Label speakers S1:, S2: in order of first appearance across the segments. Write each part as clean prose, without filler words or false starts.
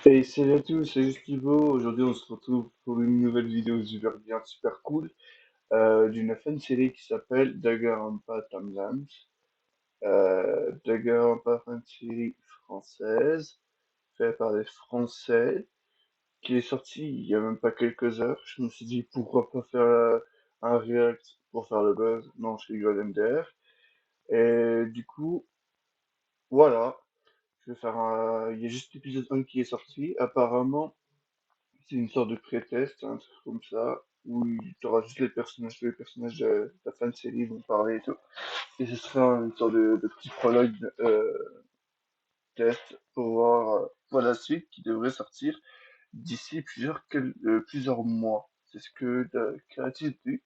S1: Et salut à tous, c'est juste Thibaut. Aujourd'hui, on se retrouve pour une nouvelle vidéo super bien, super cool, d'une fan série qui s'appelle Danganronpa Timelines. Danganronpa, fan série française, faite par des Français, qui est sortie il y a même pas quelques heures. Je me suis dit, pourquoi pas faire un react pour faire le buzz? Non, je rigole MDR. Et du coup, voilà, je vais faire un... Il y a juste l'épisode 1 qui est sorti. Apparemment, c'est une sorte de pré-test, un truc comme ça, où tu auras juste tous les personnages de la fin de série vont parler et tout. Et ce sera une sorte de petit prologue test pour voir la suite qui devrait sortir d'ici plusieurs mois. C'est ce que la créative du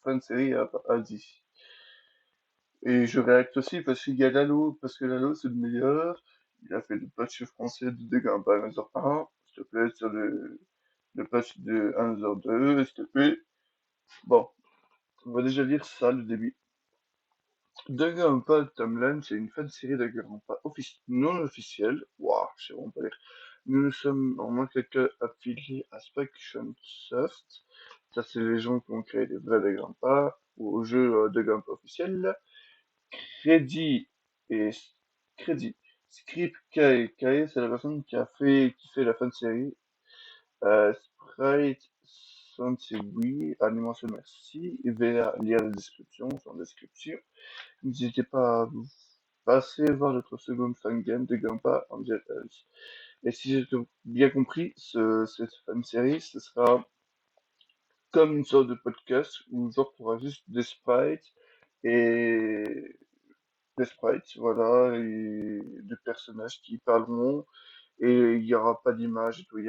S1: fan de série a dit. Et je réacte aussi parce qu'il y a Lalo, parce que Lalo c'est le meilleur. Il a fait le patch français de Dégâts Balancer 1, s'il te plaît, sur le patch de 1.02, s'il te plaît. Bon, on va déjà lire ça, le début. Danganronpa Timeline, c'est une fan série Danganronpa non officielle. Waouh, je sais vraiment pas lire. Nous ne sommes en moins quelqu'un affiliés à Spike Soft. Ça, c'est les gens qui ont créé des vrais Danganronpa, ou au jeu Danganronpa officiel. Crédit et Crédit. Script Kai. Kai, c'est la personne qui fait la fan série. Sprite, Santi, oui. Animation, merci. Et lire la description, sans description. N'hésitez pas à vous passer voir notre seconde fangame de Gampa Angel Health. Et si j'ai bien compris, cette fan série, ce sera comme une sorte de podcast où genre t'auras juste et des sprites, voilà, et des personnages qui parleront et il n'y aura pas d'image et tout,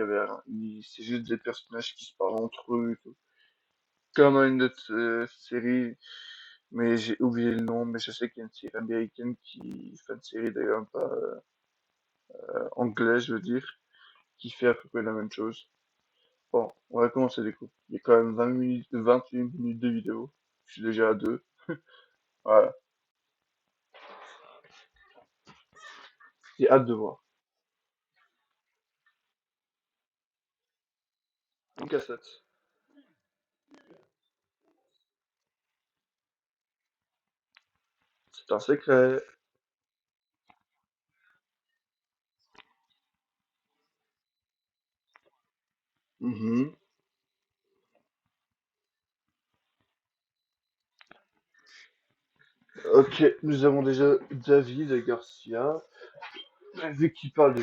S1: c'est juste des personnages qui se parlent entre eux et tout. Comme une autre série, mais j'ai oublié le nom, mais je sais qu'il y a une série américaine qui fait une série d'ailleurs pas anglaise, je veux dire, qui fait à peu près la même chose. Bon, on va commencer les coups. Il y a quand même 20 minutes, 21 minutes de vidéo. Je suis déjà à 2. Voilà. J'ai hâte de voir. Une cassette. C'est un secret. Mhm. Ok, nous avons déjà David Garcia. Vu qu'il parle de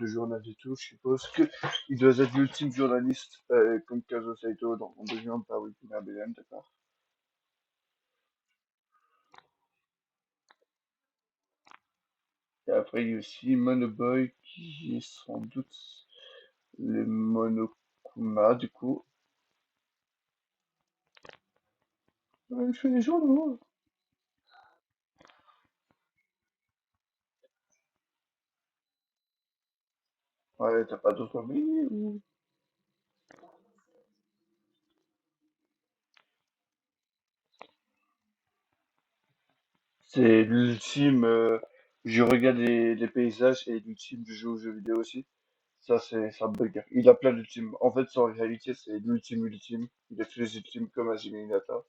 S1: journal et tout, je suppose que il doit être l'ultime journaliste comme Kazo Saito dans On devient par Wikipédia BM, d'accord. Et après, il y a aussi Monoboy qui est sans doute le Monokuma, du coup. Je fais des journaux. Ouais, t'as pas d'autres amis ou... C'est l'ultime. Je regarde les paysages et l'ultime du jeu aux jeux vidéo aussi. Ça, c'est un bugger. Il a plein d'ultimes. En fait, en réalité, c'est l'ultime ultime. Il a tous les ultimes comme Hajime Hinata.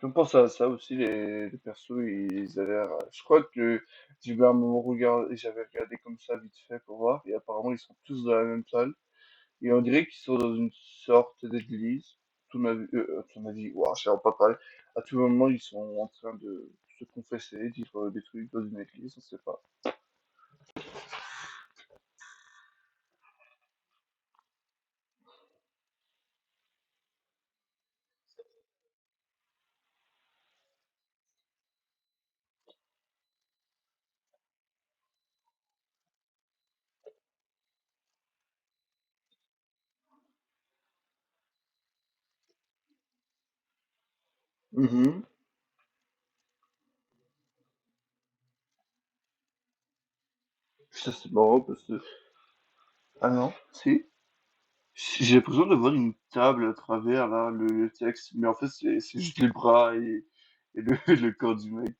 S1: Je pense à ça aussi, les persos, ils avaient l'air. Je crois que j'ai eu un moment j'avais regardé comme ça vite fait pour voir, et apparemment ils sont tous dans la même salle, et on dirait qu'ils sont dans une sorte d'église. Ton avis, ouah, je sais pas parler. À tout moment, ils sont en train de se confesser, dire des trucs dans une église, on sait pas. Mhm. Ça c'est marrant parce que Ah non, si. J'ai l'impression de voir une table à travers là, le texte, mais en fait c'est juste les bras et le corps du mec,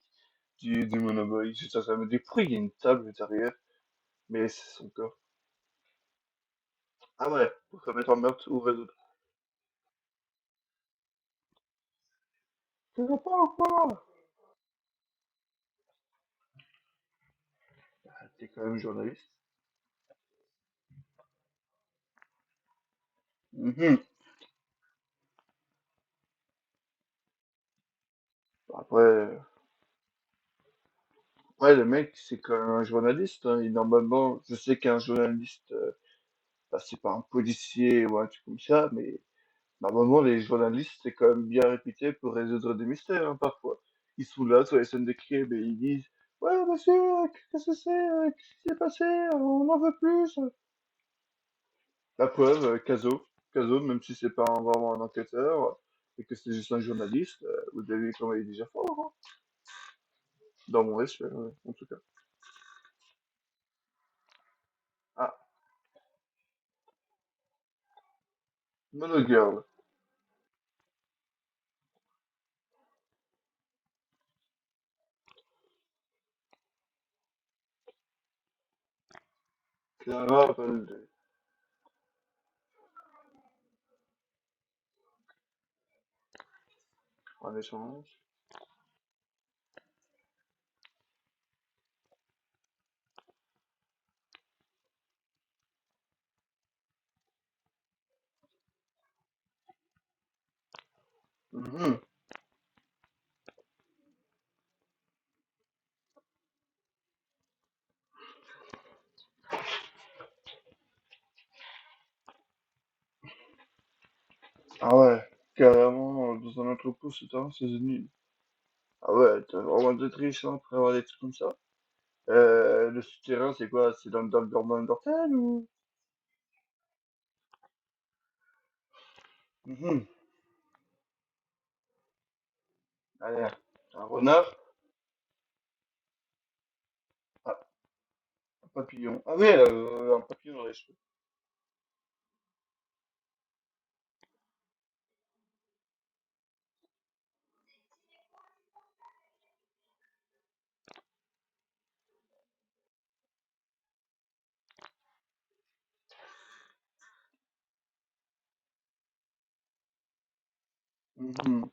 S1: du monoboy. Ça me dit pourquoi il y a une table derrière, mais c'est son corps. Ah ouais, pour se mettre en meurtre ou résoudre. Ça va pas ou quoi? Ah, t'es quand même journaliste. Mhm. Après, ouais, le mec, c'est quand même un journaliste, hein, et normalement, je sais qu'un journaliste, bah, c'est pas un policier ou un truc comme ça, mais normalement, les journalistes, c'est quand même bien réputé pour résoudre des mystères, hein, parfois. Ils sont là sur les scènes de crime et ils disent, ouais, monsieur, qu'est-ce que c'est, qu'est-ce qui s'est passé, on en veut plus. La preuve, Caso, même si c'est pas vraiment un enquêteur, et que c'est juste un journaliste, vous avez vu comment il est déjà fort, hein, dans mon respect, ouais, en tout cas. Ah, Monogirl. Clara Valdez. En échange. Mhm. Ah ouais, carrément, dans un entrepôt souterrain, c'est nul. Ah ouais, t'as vraiment de triche, hein, pour avoir des trucs comme ça. Le souterrain, c'est quoi? C'est dans le dortoir d'hôtel ou? Mhm. Allez, un renard? Ah, un papillon. Ah oui, un papillon dans les cheveux. Mhm.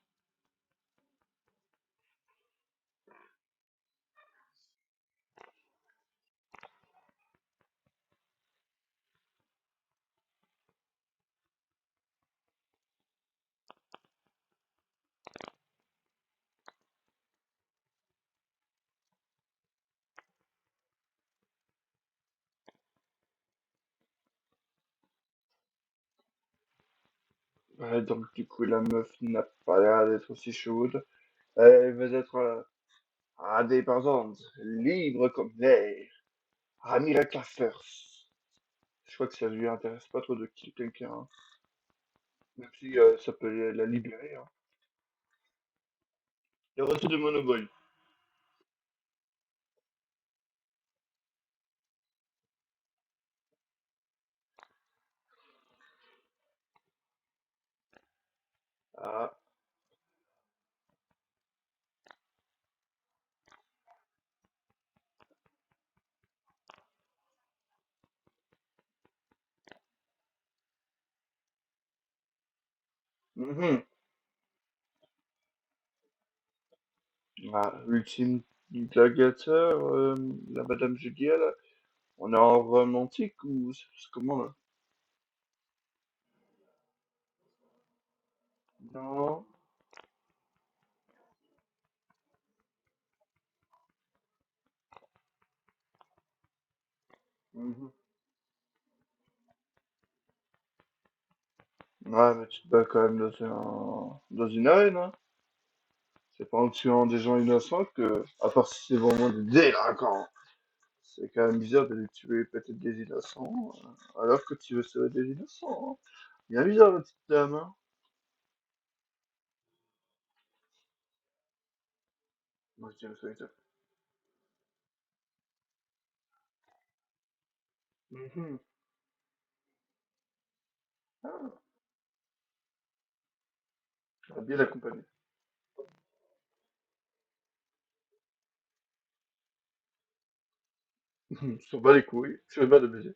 S1: Ouais, donc du coup, la meuf n'a pas l'air d'être aussi chaude. Elle veut être indépendante, libre comme l'air. America first. Je crois que ça lui intéresse pas trop de kill quelqu'un, hein. Même si ça peut la libérer, hein. Le retour de Monoboy. Ah. Mhm. Ah, l'ultime gladiateur, la Madame Julia, là. On est en romantique ou c'est comment là? Non. Mhm. Ouais, mais tu te bats quand même dans une arène, hein. C'est pas en tuant des gens innocents que, à part si c'est vraiment des délinquants. C'est quand même bizarre de tuer peut-être des innocents, alors que tu veux sauver des innocents, hein. Bien bizarre, la petite dame, hein. Moi, je dirais ça. Mhm. Ah, bien accompagné. Ils s'en bat les couilles, je vais pas de baiser.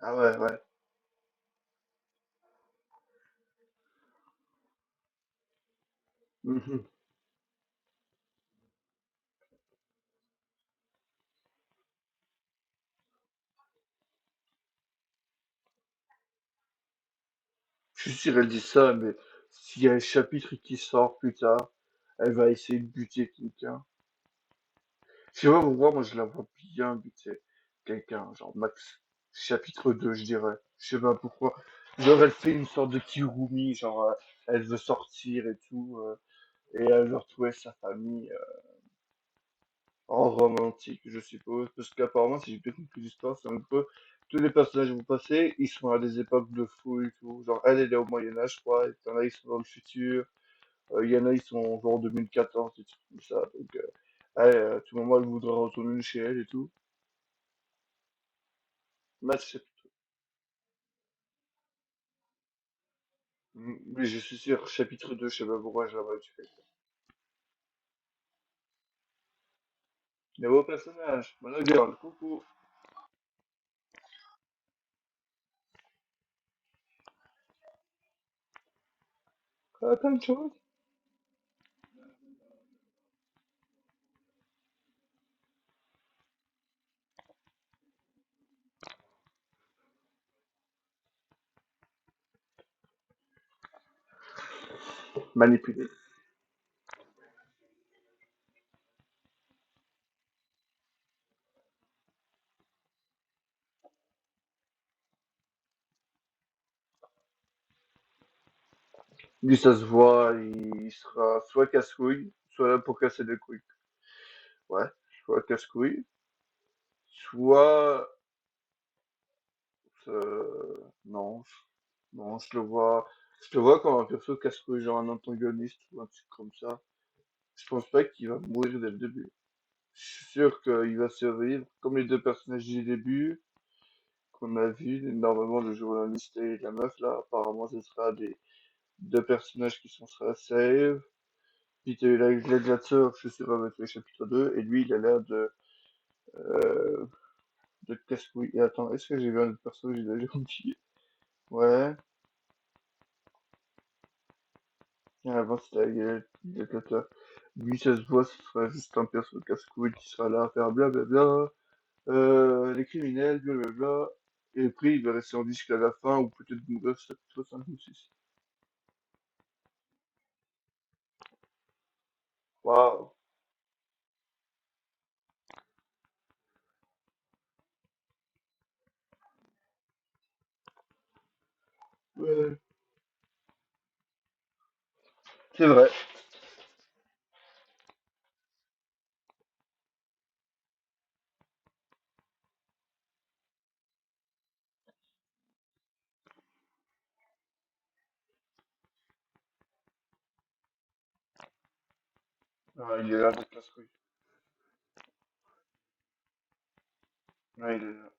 S1: Ah ouais, ouais. Mhm. Je suis sûr, elle dit ça, mais s'il y a un chapitre qui sort plus tard, elle va essayer de buter quelqu'un. Je sais pas pourquoi, moi je la vois bien buter quelqu'un, genre max chapitre 2 je dirais. Je sais pas pourquoi. Genre elle fait une sorte de Kirumi, genre elle veut sortir et tout, et elle veut retrouver sa famille en romantique, je suppose. Parce qu'apparemment, si j'ai bien compris l'histoire, c'est un peu tous les personnages vont passer, ils sont à des époques de fou et tout. Genre elle est au Moyen-Âge, je crois, et il y en a, ils sont dans le futur. Il y en a, ils sont genre en 2014, des trucs comme ça. Donc, elle, à tout moment, elle voudra retourner chez elle et tout. Match. Mais je suis sûr, chapitre 2 je sais pas pourquoi j'ai mal fait. Nouveau personnage, Mono Girl, coucou. Ah, plein de choses. Manipulé. Lui, ça se voit, il sera soit casse-couille, soit là pour casser les couilles. Ouais, soit casse-couille, soit... non, non, je le vois comme un perso casse-couille, genre un antagoniste ou un truc comme ça. Je pense pas qu'il va mourir dès le début. Je suis sûr qu'il va survivre, comme les deux personnages du début, qu'on a vu, normalement le journaliste et la meuf là, apparemment ce sera des deux personnages qui sont sera save. Puis t'as eu la gladiateur, je sais pas, avec le chapitre 2 et lui il a l'air euh, de casse-couille. Et attends, est-ce que j'ai vu un autre personnage, j'ai déjà oublié. Ouais, et avant c'était la gladiateur. Lui ça se voit, ce sera juste un perso casse-couille qui sera là à faire blablabla, les criminels, blablabla. Et après il va rester en vie jusqu'à la fin, ou peut-être mourir chapitre 5 ou 6. Waouh! Ouais, c'est vrai. Ah, il est là, de casse-couille. Ouais, il est là.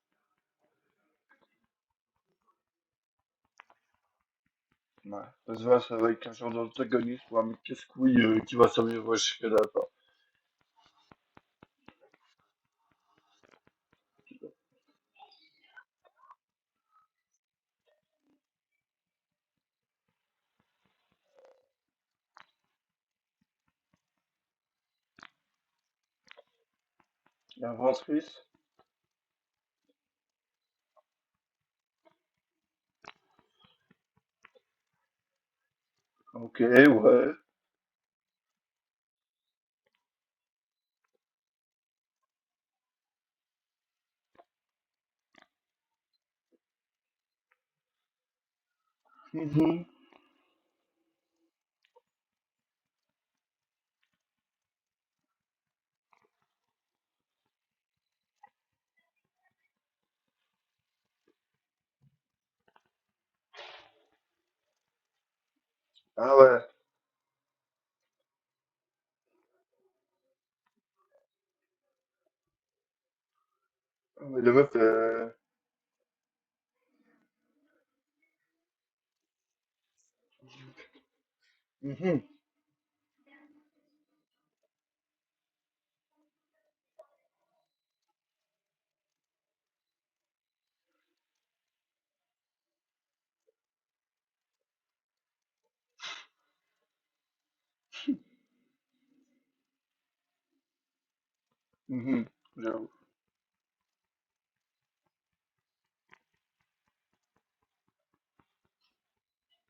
S1: Ouais. Ça va être un genre d'antagoniste ou un mec casse-couille qui va survivre jusqu'à la fin. Inventrice. Ok, ouais. Mhm. Ah ouais. Mais la meuf, mhm, mhm, j'avoue.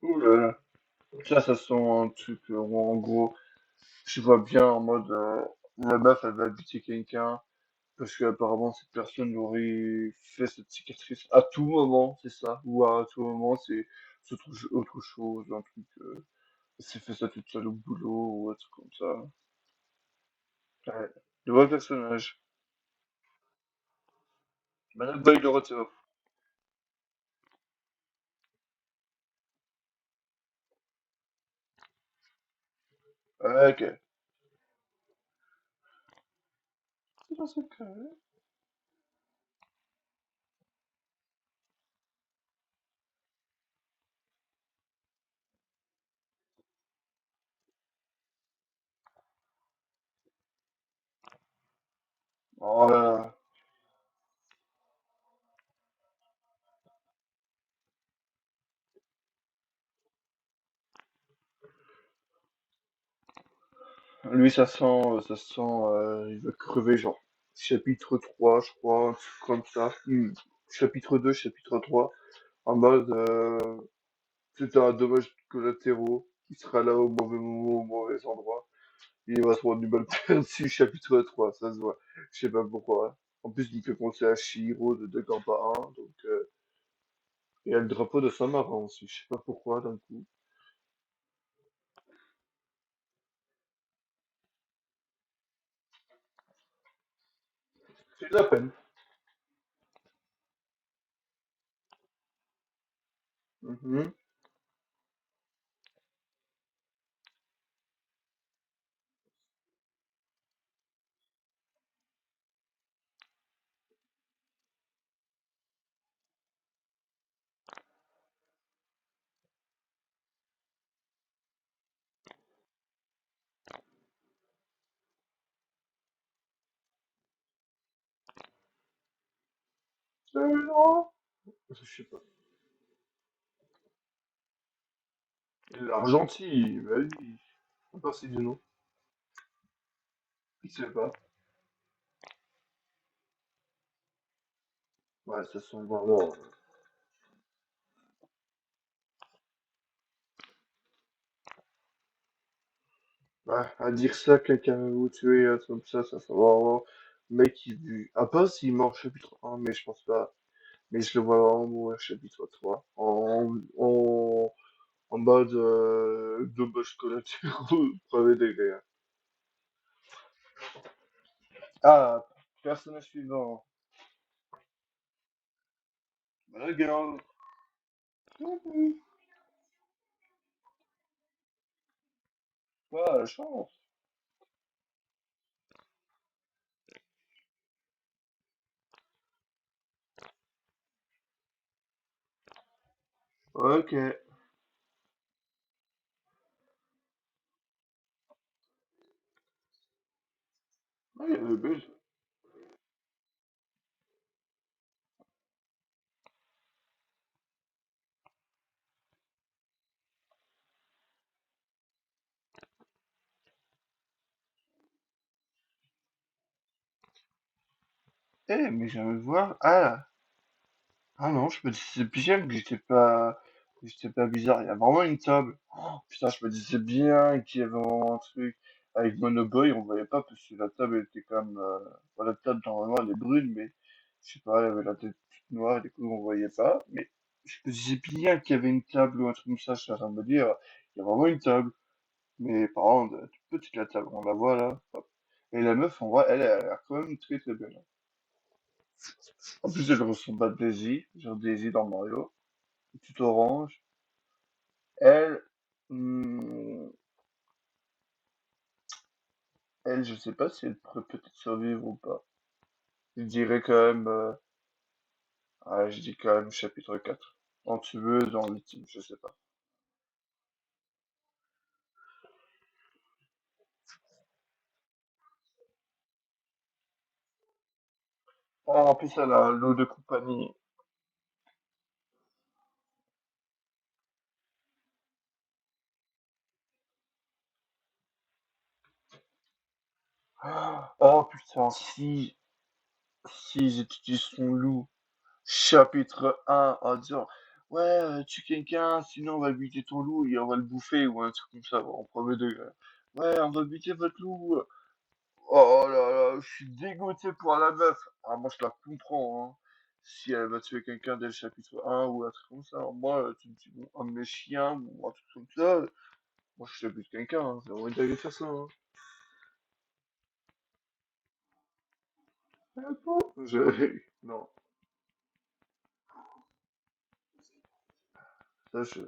S1: Ouh là là. Ça sent un truc où en gros, je vois bien en mode, la meuf, elle va buter quelqu'un, parce qu'apparemment cette personne aurait fait cette cicatrice à tout moment, c'est ça? Ou à tout moment, c'est autre chose, un truc, elle s'est fait ça toute seule au boulot, ou un truc comme ça. Ouais. Le vrai personnage. Madame Boy de retour. Ouais, ok. C'est dans ce cas. Oh là là. Lui, ça sent, il va crever, genre, chapitre 3 je crois, un truc comme ça. Chapitre 2 chapitre 3 en mode, c'est un dommage collatéraux, il sera là au mauvais moment, au mauvais endroit, et il va se prendre une balle perdue, chapitre 3 ça se voit. Je sais pas pourquoi. En plus, il me fait penser à Shihiro de Gampa 1, donc, et à le drapeau de Saint-Marin aussi, je sais pas pourquoi, d'un coup. C'est de la peine. Mhm. Non, je sais pas. Il a l'air gentil, bah oui. Merci du nom. Il sait pas. Ouais, ça sent vraiment. Ouais, à dire ça, quelqu'un va vous tuer, comme ça sent vraiment. Mec, à part s'il meurt au chapitre 1, mais je pense pas. Mais je le vois vraiment mourir au chapitre 3. En mode dommage collatéraux, premier degré. Hein. Ah, personnage suivant. La girl. Mhm. Ouais, la chance. Ok. Ouais, il est belle. Eh, mais j'aimerais voir. Ah, ah non, je me disais bien que j'étais pas bizarre. Il y a vraiment une table. Oh, putain, je me disais bien qu'il y avait vraiment un truc. Avec Monoboy, on voyait pas parce que la table elle était comme, bon, la table normalement elle est brune, mais je sais pas, elle avait la tête toute noire et du coup on voyait pas. Mais je me disais bien qu'il y avait une table ou un truc comme ça. Je suis en train de me dire, il y a vraiment une table. Mais par contre, toute petite la table, on la voit là. Hop. Et la meuf, on voit, elle a l'air quand même très très belle. En plus, elle ressemble à Daisy, genre Daisy dans Mario. Tout orange. Elle, hmm, elle, je sais pas si elle pourrait peut-être survivre ou pas. Je dirais quand même, je dis quand même chapitre 4. En tueuse, en victime, je sais pas. Ah, en plus, elle a l'eau de compagnie. Oh putain, si j'utilise son loup, chapitre 1, en disant, ouais, tue quelqu'un, sinon on va buter ton loup et on va le bouffer, ou un truc comme ça, en premier degré. Ouais, on va buter votre loup. Oh là là, je suis dégoûté pour la meuf. Ah, moi, je la comprends, hein. Si elle va tuer quelqu'un dès le chapitre 1 ou un truc comme ça, moi, tu me dis, bon, un de mes chiens ou un truc comme ça, moi, je bute quelqu'un, hein. J'ai envie d'aller faire ça, hein. Ah bon Non, ça, je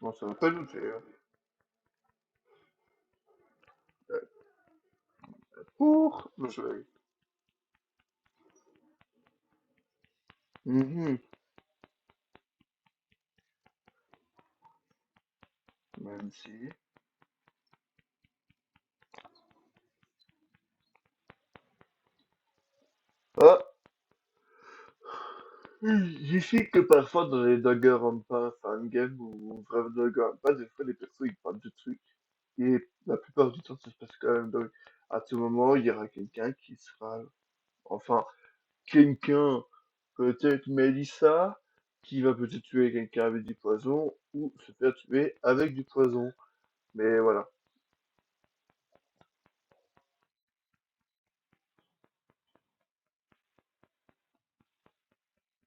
S1: m'en serais pas douté, hein. Pour le jeu. Mhm. Même si. Ah, je sais que parfois dans les Danganronpa fan game ou vraiment Danganronpa, des fois les persos ils parlent de trucs. Et la plupart du temps ça se passe quand même. Donc à tout moment il y aura quelqu'un qui sera. Enfin, quelqu'un, peut-être Melissa, qui va peut-être tuer quelqu'un avec du poison ou se faire tuer avec du poison. Mais voilà.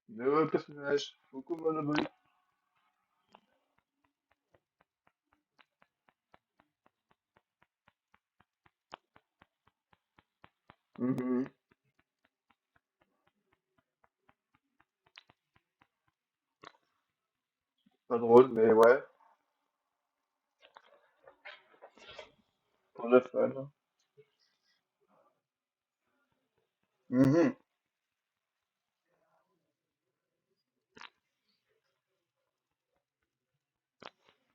S1: Le personnage, beaucoup Monoboy. Mhm. Pas drôle, mais ouais. Pour le fun. Mhm.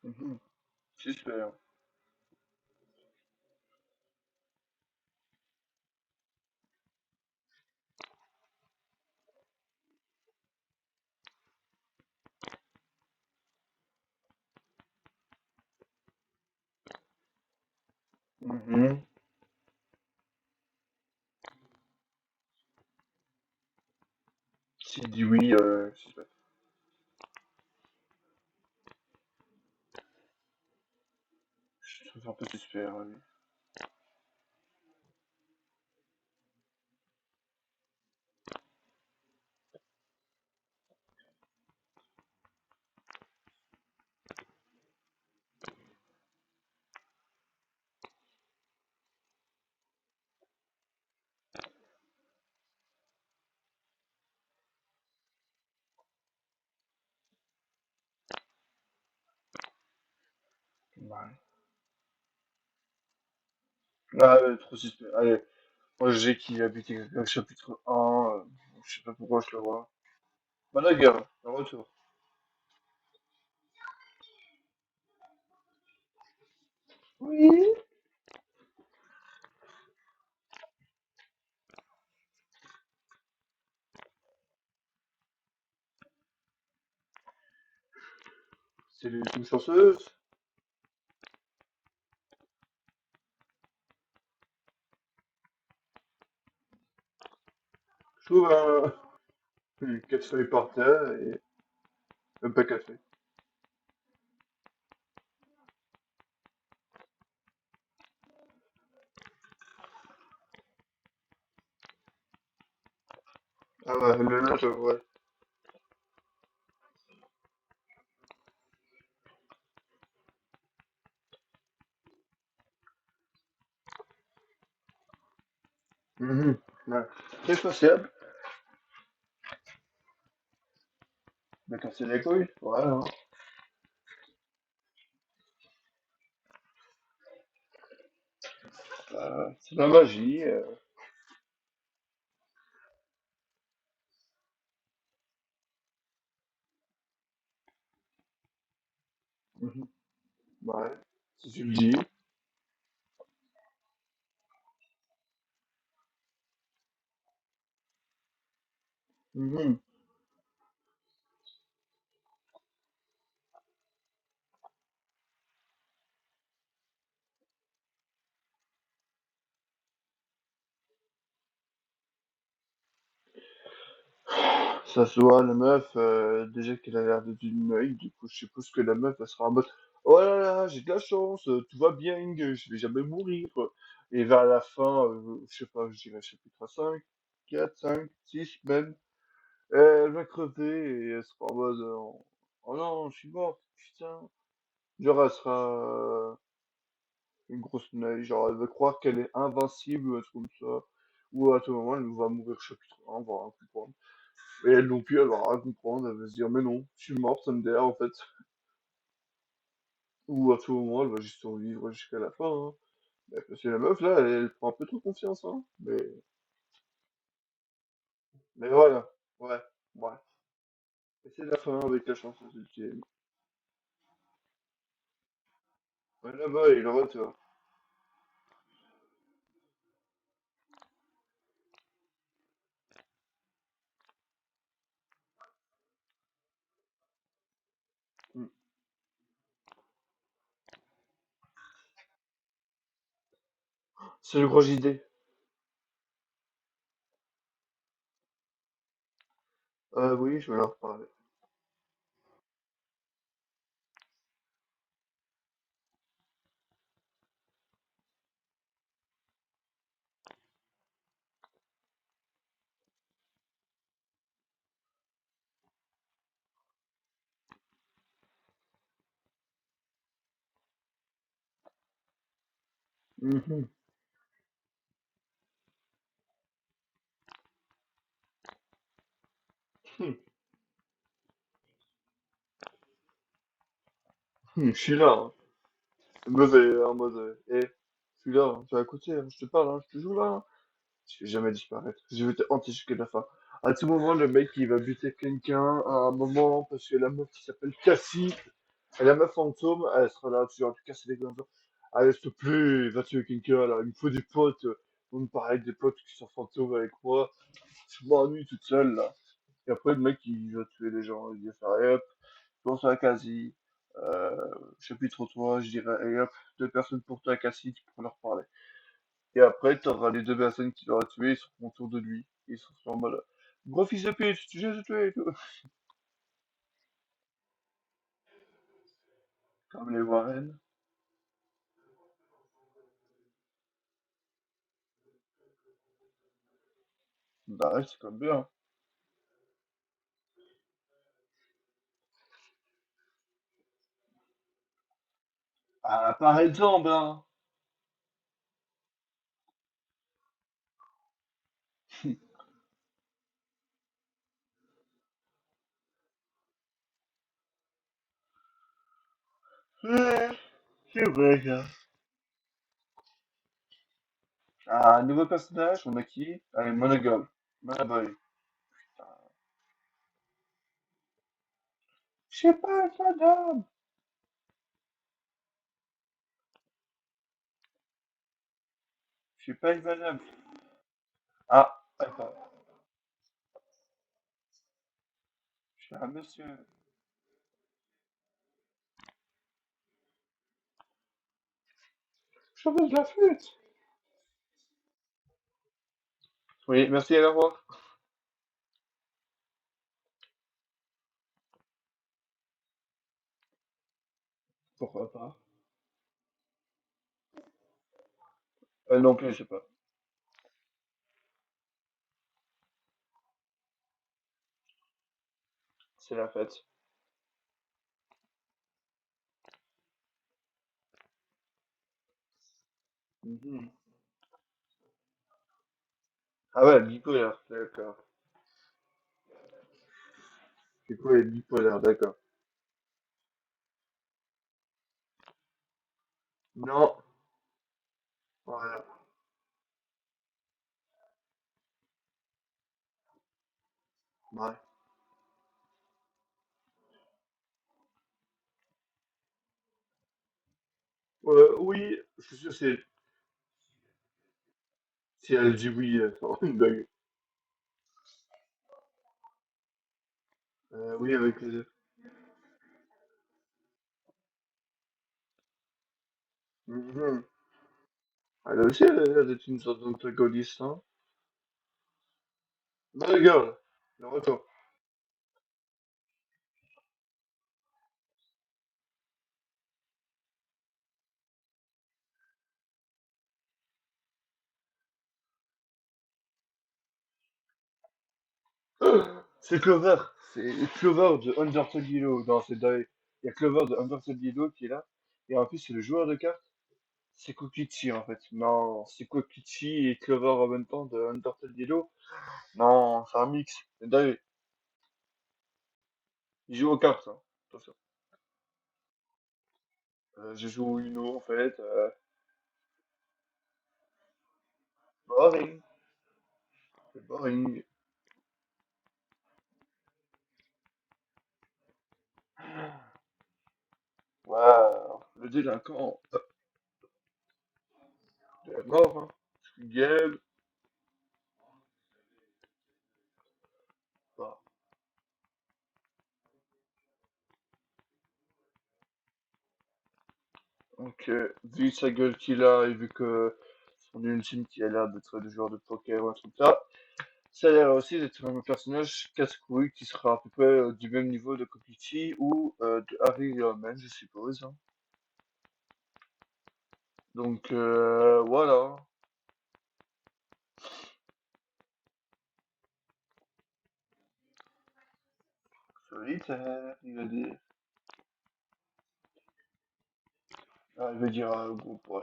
S1: Mhm. Super. Mhm. S'il dit oui, je trouve un peu suspect, hein, lui. Ouais. Ah, trop suspect. Allez, moi j'ai qui habite le chapitre 1, je sais pas pourquoi je le vois. Manager, un retour. Oui. C'est une chanceuse. Je trouve un café par terre et même pas café. Ah ouais, le linge, ouais. Mhm. Ouais. Très sociable. Mais casser les couilles. Voilà. C'est la magie. Mhm. Ouais, si tu le dis. Mhm. Ça se voit, la meuf, déjà qu'elle a l'air d'être une meuf, du coup, je suppose que la meuf, elle sera en mode, oh là là, j'ai de la chance, tout va bien, je vais jamais mourir. Et vers la fin, je sais pas, je dirais chapitre 5, 4, 5, 6 même, elle va crever et elle sera en mode, oh non, je suis morte, putain. Genre, elle sera une grosse neige, genre, elle va croire qu'elle est invincible ou un truc comme ça. Ou à tout moment, elle va mourir chapitre 1, on va rien comprendre. Et elle non plus, elle va rien comprendre, elle va se dire, mais non, je suis morte, ça me MDR en fait. Ou à tout moment, elle va juste survivre jusqu'à la fin, hein. Parce que la meuf, là, elle prend un peu trop confiance, hein. Mais voilà, ouais, ouais. Et c'est la fin avec la chanson ultime. Ouais, là-bas, il le retour. Mm. C'est le gros JD. Oui, je vais leur parler. Mhm. Hmm. Je suis là, hein. Mauvais, en mode, je suis là, hein. Tu vas écouter, hein, je te parle, hein, je te joue là, hein. Je vais jamais disparaître. Je vais te hanter jusqu'à la fin. À tout moment, le mec, il va buter quelqu'un à un moment, parce que la meuf qui s'appelle Cassie, et la meuf fantôme, elle sera là, tu vas te casser les gants. Allez, s'il te plaît, va tuer quelqu'un, là. Il me faut des potes. On me parle avec des potes qui sont fantômes avec moi. Je m'ennuie toute seule, là. Et après, le mec, il va tuer les gens. Il va faire, allez hop, pense à Cassie. Euh, chapitre 3, je dirais, allez hop, deux personnes pour toi, Cassie, tu peux leur parler. Et après, t'auras les deux personnes qui l'auraient tué, ils seront autour de lui. Ils sont en mode, gros fils de pute, tu sais te tuer et tout. Comme les Warren. Bah ouais, c'est comme bien. Ah, par exemple, hein. Ouais, c'est vrai, ça. Ah, nouveau personnage, on a qui? Allez, Monogol. Monoboy. Je sais pas, madame. Je suis pas une madame. Ah, attends. Je suis un monsieur. Je veux de la flûte. Oui, merci, à au revoir. Pourquoi pas? Non plus, je sais pas. C'est la fête. Mhm. Ah ouais, bipolaire, d'accord. C'est quoi les bipolaires, d'accord. Non, voilà. Ouais. Oui, je suis sûr que si elle dit oui, ça va une blague. Oui, avec les... Mhm. Elle aussi, elle est une sorte d'antagoniste, hein. Bah, regarde, le retour. C'est Clover. C'est Clover de Undertale Hilo. Non, il y a Clover de Undertale Hilo qui est là. Et en plus, c'est le joueur de cartes. C'est Kokichi, en fait. Non, c'est Kokichi et Clover en même temps de Undertale Hilo. Non, c'est un mix. Et d'ailleurs, il joue aux cartes, hein. Attention. Je joue au Uno, en fait. Boring. C'est boring. Waouh. Le délinquant de la mort, hein. Squiggle. Bah, donc, vu sa gueule qu'il a et vu que son ultime qui a l'air d'être le joueur de poker ou un truc là, ça a l'air aussi d'être un personnage casse-couille qui sera à peu près du même niveau de Kokichi ou de Harry Roman, je suppose, hein. Donc, voilà. Solitaire, il va dire. Ah, il va dire groupe, ouais.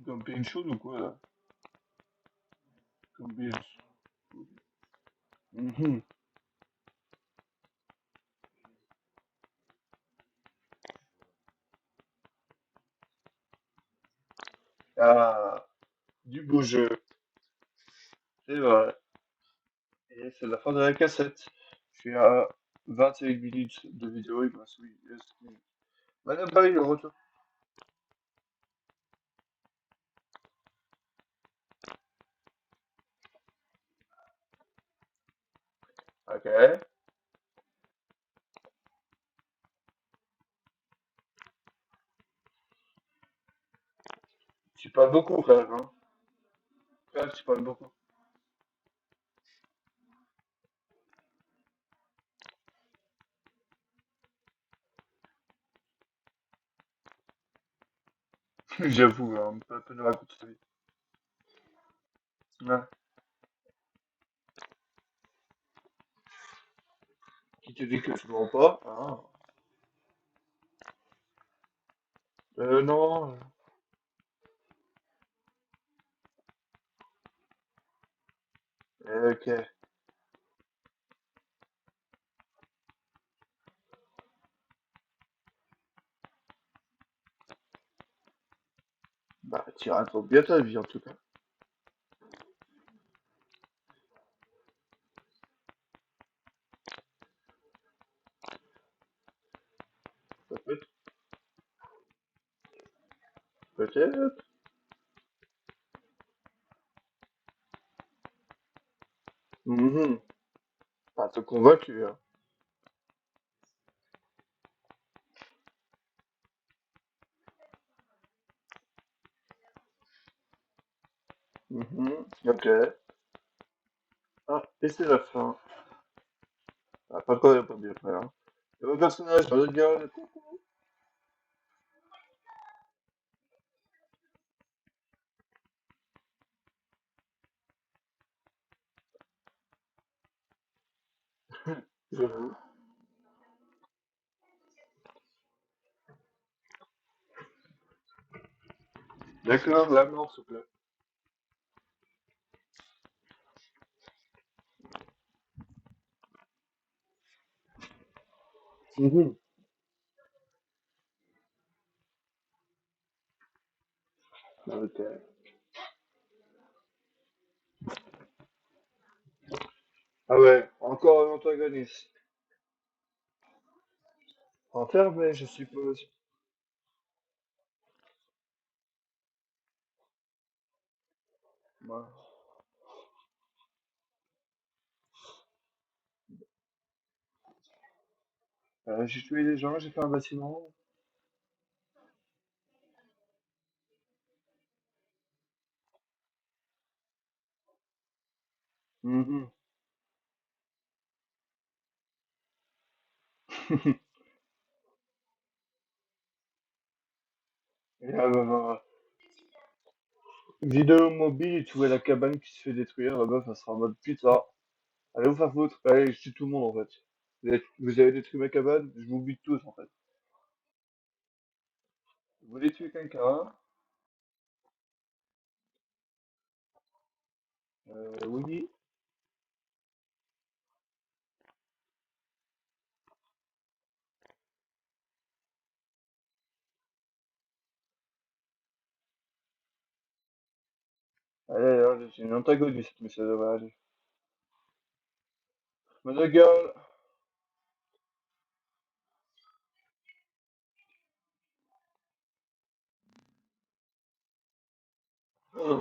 S1: Comme Chun ou quoi, là? Comme Mhm. Ah, du beau jeu, c'est vrai. Et c'est la fin de la cassette. Je suis à 21 minutes de vidéo, il me reste 8 minutes. Madame Paris, le retour. Ok. Tu parles beaucoup, frère, hein. Frère, tu parles beaucoup. J'avoue, hein, un peu de raconter ta vie. Ouais. Qui te dit que tu ne mens pas? Ah. Non. Ok. Bah, tu racontes bien ta vie, en tout cas. Peut-être. Peut-être. Mhm. Pas te convaincu, hein. Mhm. Ok. Ah, et c'est la fin. Ah, pas quoi répondre après, hein. Et mon personnage, dans le gars, j'avoue. D'accord, la mort, s'il te plaît. Mhm. Ok. l'antagoniste. Enfermé, je suppose. Moi. J'ai tué des gens, j'ai fait un bâtiment. Mhm. Et là, vidéo mobile, tu vois la cabane qui se fait détruire, la meuf, elle sera en mode putain, allez vous faire foutre, allez, je tue tout le monde en fait. Vous avez détruit ma cabane, je vous bute tous en fait. Vous voulez tuer quelqu'un, hein? Oui. Allez, allez, c'est une antagoniste, mais ça devrait aller. Mais la gueule!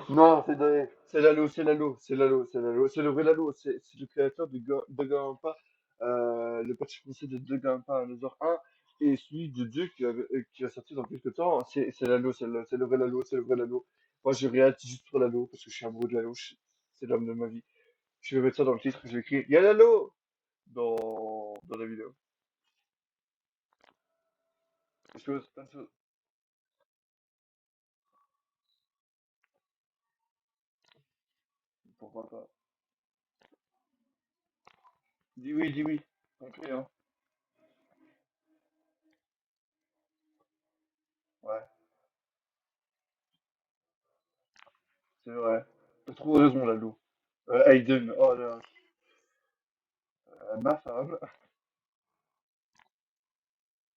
S1: Non, c'est Lalo, c'est Lalo, c'est Lalo, c'est Lalo, c'est le vrai Lalo, c'est le créateur de Gampa, le patch français de Gampa Another 1, et celui de 2 qui va sortir dans quelques temps, c'est Lalo, c'est le vrai Lalo, c'est le vrai Lalo. Moi, je réagis juste pour Lalo, parce que je suis amoureux de Lalo, c'est l'homme de ma vie. Je vais mettre ça dans le titre, je vais écrire Y'a Lalo! Dans la vidéo. Des choses, plein de choses. Pourquoi pas? Dis oui, dis oui. Ok, hein. Ouais, c'est vrai. T'as trop raison, Lalo. Aiden, oh là, ma femme.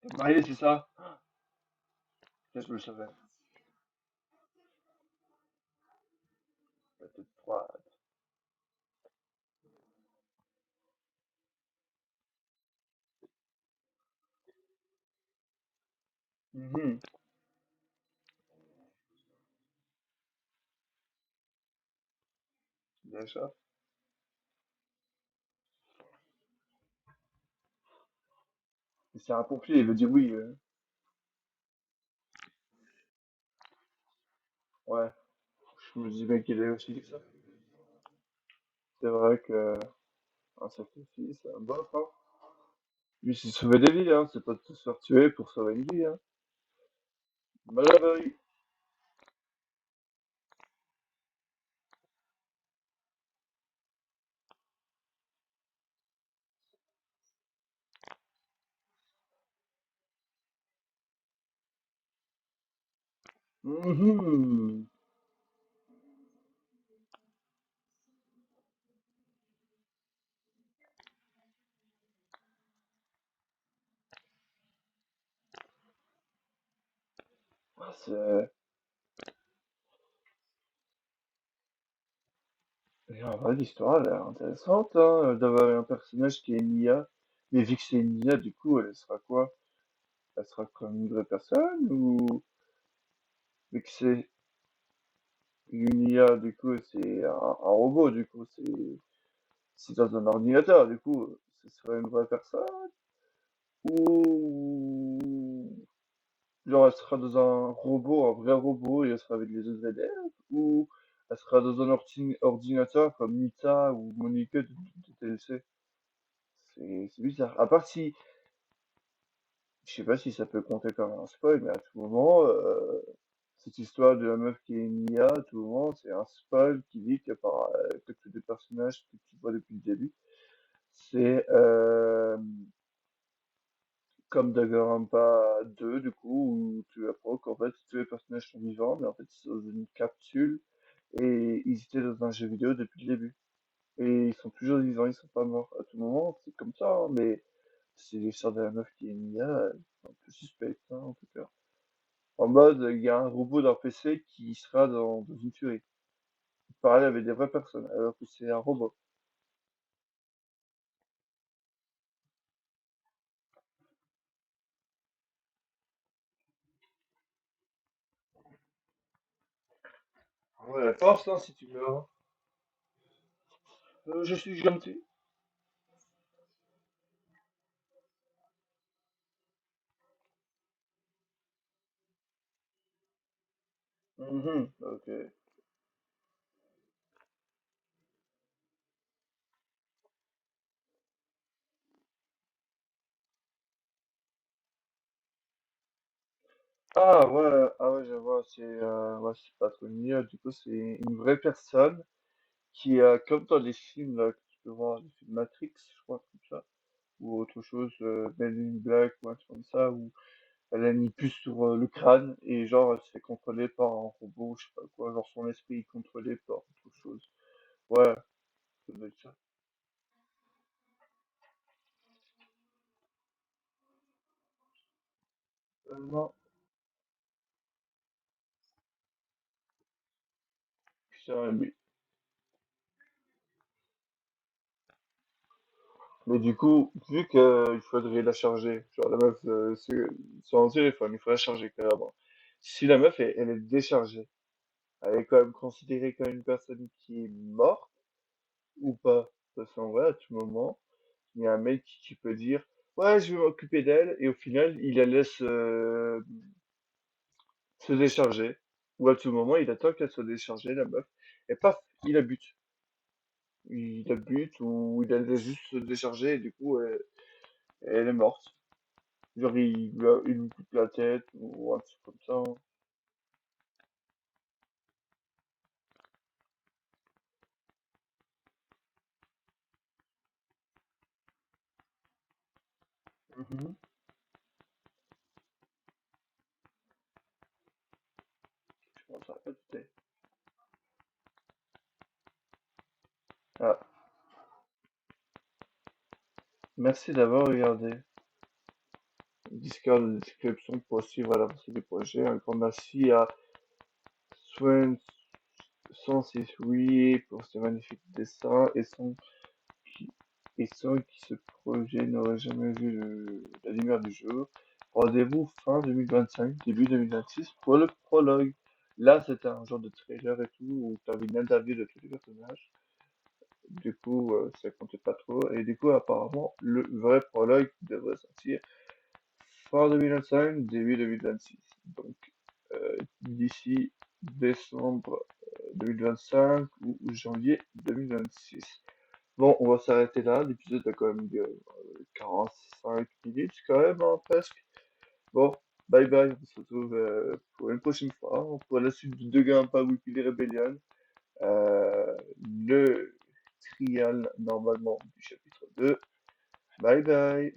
S1: T'es marié, c'est ça? Ça, je le savais. Peut-être trois. Mhm, bien sûr. Et c'est un pompier, il veut dire oui. Ouais, je me dis bien qu'il est aussi que ça. C'est vrai que un sacrifice, un bof, hein. Lui, c'est sauver des vies, hein. C'est pas de se faire tuer pour sauver une vie, hein. Malheureux. Mhm. Ah, et en vrai, l'histoire a l'air intéressante, hein, d'avoir un personnage qui est une IA. Mais vu que c'est une IA, du coup, elle sera quoi? Elle sera comme une vraie personne ou vu que c'est une IA, du coup, c'est un robot, du coup, c'est dans un ordinateur, du coup, ce serait une vraie personne ou genre elle sera dans un robot, un vrai robot et elle sera avec les autres élèves ou elle sera dans un ordinateur comme Nita ou Monica de TLC. C'est bizarre. À part si, je sais pas si ça peut compter comme un spoil, mais à tout moment, cette histoire de la meuf qui est une IA, à tout moment, c'est un spoil qui dit que tous les personnages que tu vois depuis le début, c'est comme Danganronpa 2, du coup, où tu apprends qu'en fait, tous les personnages sont vivants, mais en fait, c'est dans une capsule, et ils étaient dans un jeu vidéo depuis le début. Et ils sont toujours vivants, ils sont pas morts. À tout moment, c'est comme ça, hein, mais c'est l'histoire de la meuf qui est une IA, c'est un peu suspect, hein, en tout cas. En mode, il y a un robot d'un PC qui sera dans une tuerie. Pareil avec des vraies personnes, alors que c'est un robot. Ouais, force, hein, si tu veux, hein. Je suis gentil. Mhm, ok. Ah ouais, je vois, ouais, c'est pas trop mignon. Du coup, c'est une vraie personne qui, comme dans les films là, que tu peux voir, les films Matrix, je crois, comme ça, ou autre chose, Men in Black ou un truc comme ça, où elle a une puce sur le crâne et genre elle se fait contrôler par un robot, je sais pas quoi, genre son esprit est contrôlé par autre chose. Ouais, ça doit être ça. Non, putain, mais du coup, vu qu'il faudrait la charger, genre la meuf, sur un téléphone, il faut la charger carrément. Si la meuf, elle est déchargée, elle est quand même considérée comme une personne qui est morte ou pas? Parce qu'en vrai, à tout moment, il y a un mec qui peut dire, ouais, je vais m'occuper d'elle, et au final, il la laisse se décharger. Ou à tout moment, il attend qu'elle soit déchargée, la meuf, et paf, il la bute. Il la bute ou il la laisse juste se décharger, et du coup, elle est morte. Genre, il lui coupe la tête ou un truc comme ça, hein. Mhm. Je pense à pas tout est. Ah, merci d'avoir regardé. Discord de description pour suivre l'avancée du projet. Un grand merci à Swen168 pour ce magnifique dessin qui, et sans qui ce projet n'aurait jamais vu la lumière du jour. Rendez-vous fin 2025, début 2026 pour le prologue. Là, c'était un genre de trailer et tout, où tu avais une interview de tous les personnages. Du coup, ça comptait pas trop. Et du coup, apparemment, le vrai prologue devrait sortir fin 2025, début 2026. Donc, d'ici décembre 2025 ou janvier 2026. Bon, on va s'arrêter là. L'épisode a quand même 45 minutes, quand même, hein, presque. Bon, bye bye. On se retrouve pour une prochaine fois, hein, pour la suite de Grimpa Weekly Rebellion. Le trial, normalement, du chapitre 2. Bye bye.